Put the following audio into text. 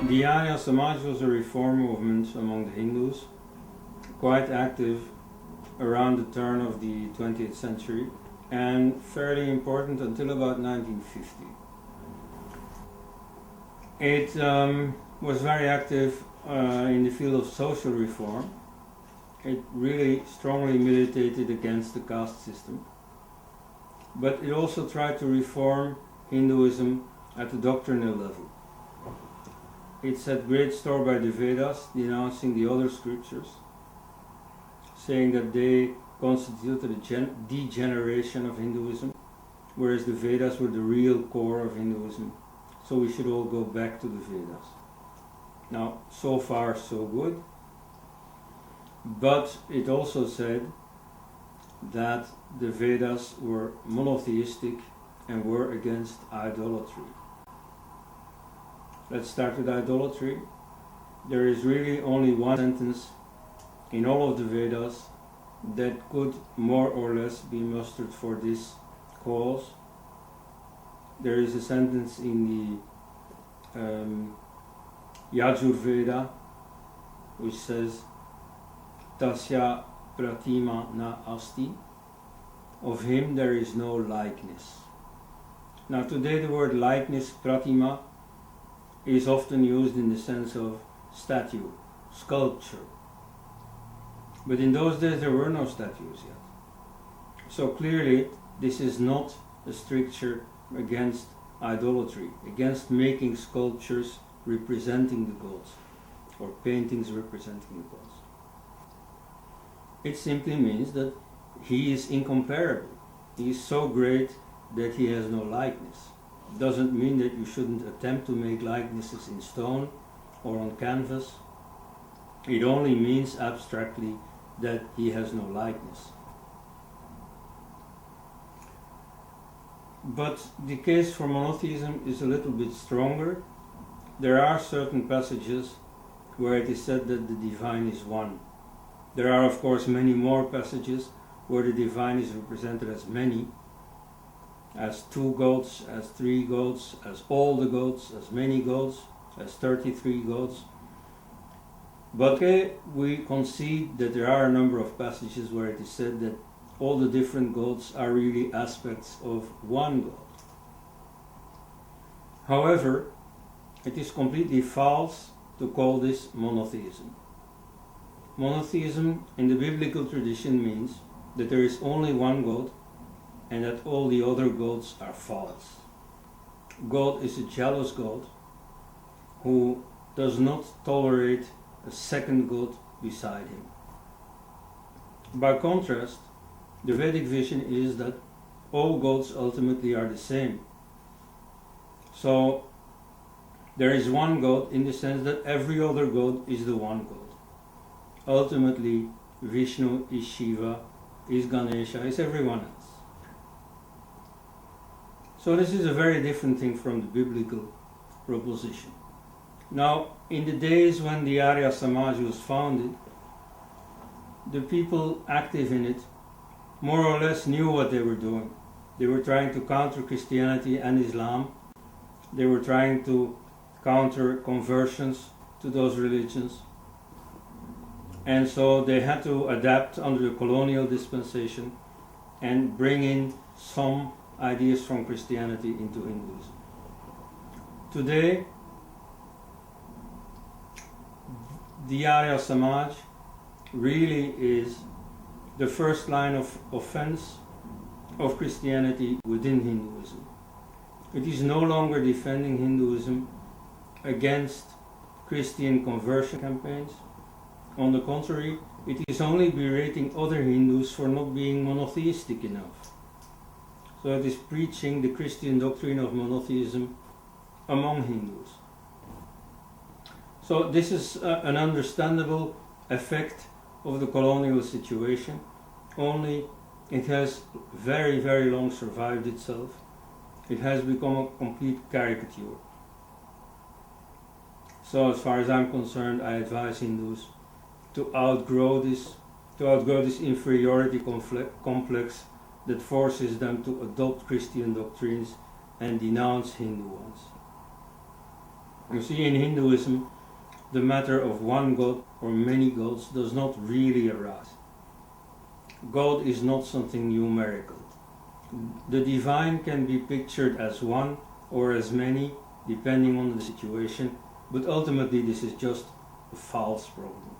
The Arya Samaj was a reform movement among the Hindus, quite active around the turn of the 20th century and fairly important until about 1950. It was very active in the field of social reform. It really strongly militated against the caste system, but it also tried to reform Hinduism at the doctrinal level. It set great store by the Vedas, denouncing the other scriptures, saying that they constituted a degeneration of Hinduism, whereas the Vedas were the real core of Hinduism. So we should all go back to the Vedas. Now, so far so good, but it also said that the Vedas were monotheistic and were against idolatry. Let's start with idolatry. There is really only one sentence in all of the Vedas that could more or less be mustered for this cause. There is a sentence in the Yajurveda which says Tasya pratima na asti, of him there is no likeness. Now today the word likeness, pratima, is often used in the sense of statue, sculpture. But in those days there were no statues yet. So clearly this is not a stricture against idolatry, against making sculptures representing the gods, or paintings representing the gods. It simply means that he is incomparable. He is so great that he has no likeness. It doesn't mean that you shouldn't attempt to make likenesses in stone or on canvas. It only means abstractly that he has no likeness. But the case for monotheism is a little bit stronger. There are certain passages where it is said that the divine is one. There are of course many more passages where the divine is represented as many, as 2 gods, as 3 gods, as all the gods, as many gods, as 33 gods. But we concede that there are a number of passages where it is said that all the different gods are really aspects of one God. However, it is completely false to call this monotheism. Monotheism in the biblical tradition means that there is only one God and that all the other gods are false. God is a jealous God who does not tolerate a second God beside him. By contrast, the Vedic vision is that all gods ultimately are the same. So there is one God in the sense that every other God is the one God. Ultimately, Vishnu is Shiva, is Ganesha, is everyone else. So this is a very different thing from the biblical proposition. Now, in the days when the Arya Samaj was founded, the people active in it more or less knew what they were doing. They were trying to counter Christianity and Islam. They were trying to counter conversions to those religions. And so they had to adapt under the colonial dispensation and bring in some ideas from Christianity into Hinduism. Today, the Arya Samaj really is the first line of offense of Christianity within Hinduism. It is no longer defending Hinduism against Christian conversion campaigns. On the contrary, it is only berating other Hindus for not being monotheistic enough. So it is preaching the Christian doctrine of monotheism among Hindus. So this is an understandable effect of the colonial situation, only it has very, very long survived itself. It has become a complete caricature. So as far as I'm concerned, I advise Hindus to outgrow this inferiority complex that forces them to adopt Christian doctrines and denounce Hindu ones. You see, in Hinduism, the matter of one god or many gods does not really arise. God is not something numerical. The divine can be pictured as one or as many, depending on the situation, but ultimately this is just a false problem.